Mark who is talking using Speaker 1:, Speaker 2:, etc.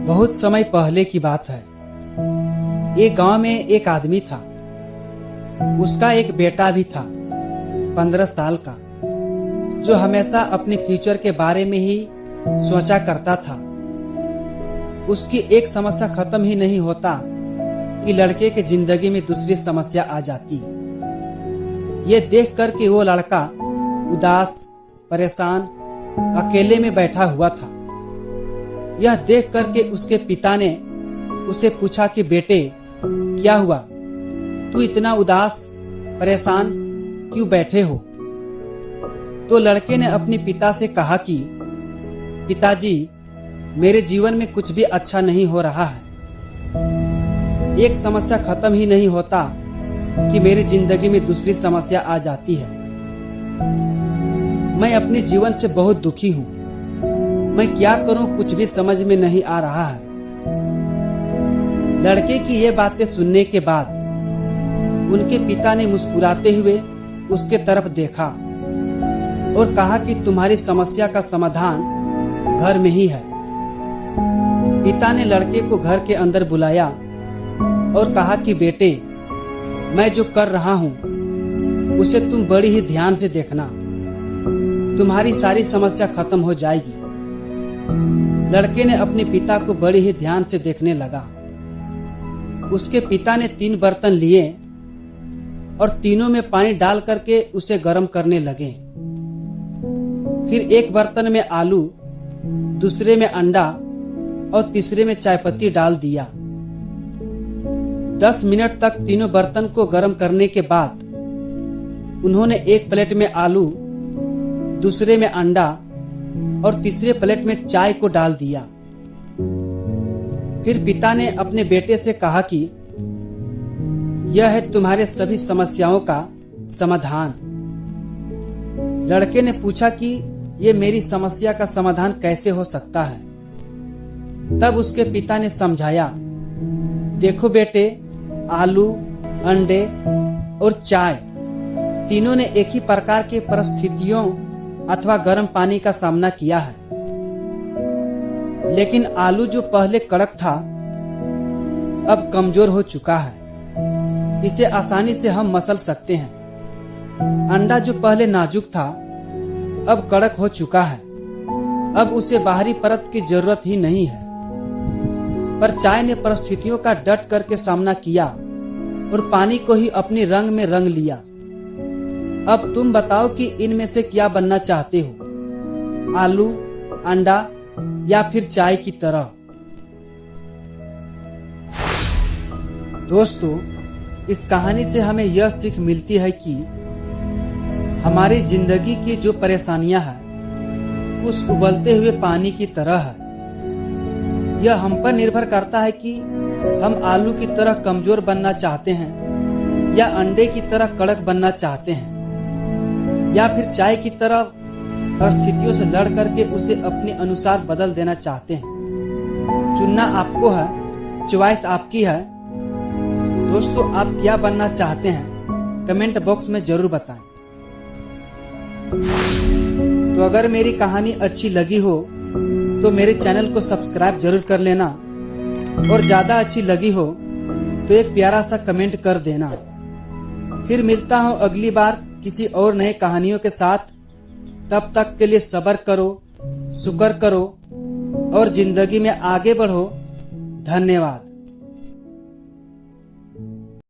Speaker 1: बहुत समय पहले की बात है। एक गांव में एक आदमी था। उसका एक बेटा भी था, 15 साल का, जो हमेशा अपने फ्यूचर के बारे में ही सोचा करता था। उसकी एक समस्या खत्म ही नहीं होता कि लड़के की जिंदगी में दूसरी समस्या आ जाती। ये देख कर कि वो लड़का उदास, परेशान, अकेले में बैठा हुआ था। यह देख कर के उसके पिता ने उसे पूछा कि बेटे, क्या हुआ? तू इतना उदास, परेशान क्यों बैठे हो? तो लड़के ने अपने पिता से कहा कि पिताजी, मेरे जीवन में कुछ भी अच्छा नहीं हो रहा है। एक समस्या खत्म ही नहीं होता कि मेरी जिंदगी में दूसरी समस्या आ जाती है। मैं अपने जीवन से बहुत दुखी हूँ। मैं क्या करूं, कुछ भी समझ में नहीं आ रहा है। लड़के की ये बातें सुनने के बाद उनके पिता ने मुस्कुराते हुए उसके तरफ देखा और कहा कि तुम्हारी समस्या का समाधान घर में ही है। पिता ने लड़के को घर के अंदर बुलाया और कहा कि बेटे, मैं जो कर रहा हूं उसे तुम बड़ी ही ध्यान से देखना, तुम्हारी सारी समस्या खत्म हो जाएगी। लड़के ने अपने पिता को बड़ी ही ध्यान से देखने लगा। उसके पिता ने 3 बर्तन लिए और तीनों में पानी डाल करके उसे गर्म करने लगे। फिर एक बर्तन में आलू, दूसरे में अंडा और तीसरे में चायपत्ती डाल दिया। 10 मिनट तक तीनों बर्तन को गर्म करने के बाद उन्होंने एक प्लेट में आलू, दूसरे में अंडा और तीसरे प्लेट में चाय को डाल दिया। फिर पिता ने अपने बेटे से कहा कि यह है तुम्हारे सभी समस्याओं का समाधान। लड़के ने पूछा कि ये मेरी समस्या का समाधान कैसे हो सकता है? तब उसके पिता ने समझाया, देखो बेटे, आलू, अंडे और चाय तीनों ने एक ही प्रकार के परिस्थितियों अथवा गर्म पानी का सामना किया है। लेकिन आलू जो पहले कड़क था अब कमजोर हो चुका है। इसे आसानी से हम मसल सकते हैं। अंडा जो पहले नाजुक था अब कड़क हो चुका है। अब उसे बाहरी परत की जरूरत ही नहीं है। पर चाय ने परिस्थितियों का डट करके सामना किया और पानी को ही अपनी रंग में रंग लिया। अब तुम बताओ कि इनमें से क्या बनना चाहते हो, आलू, अंडा या फिर चाय की तरह? दोस्तों, इस कहानी से हमें यह सीख मिलती है कि हमारी जिंदगी की जो परेशानियां हैं उस उबलते हुए पानी की तरह है। यह हम पर निर्भर करता है कि हम आलू की तरह कमजोर बनना चाहते हैं या अंडे की तरह कड़क बनना चाहते हैं या फिर चाय की तरह परिस्थितियों से लड़ करके उसे अपने अनुसार बदल देना चाहते हैं। चुनना आपको है, चॉइस आपकी है। दोस्तों, आप क्या बनना चाहते हैं कमेंट बॉक्स में जरूर बताएं। तो अगर मेरी कहानी अच्छी लगी हो तो मेरे चैनल को सब्सक्राइब जरूर कर लेना और ज्यादा अच्छी लगी हो तो एक प्यारा सा कमेंट कर देना। फिर मिलता हूँ अगली बार किसी और नए कहानियों के साथ। तब तक के लिए सब्र करो, शुक्र करो और जिंदगी में आगे बढ़ो। धन्यवाद।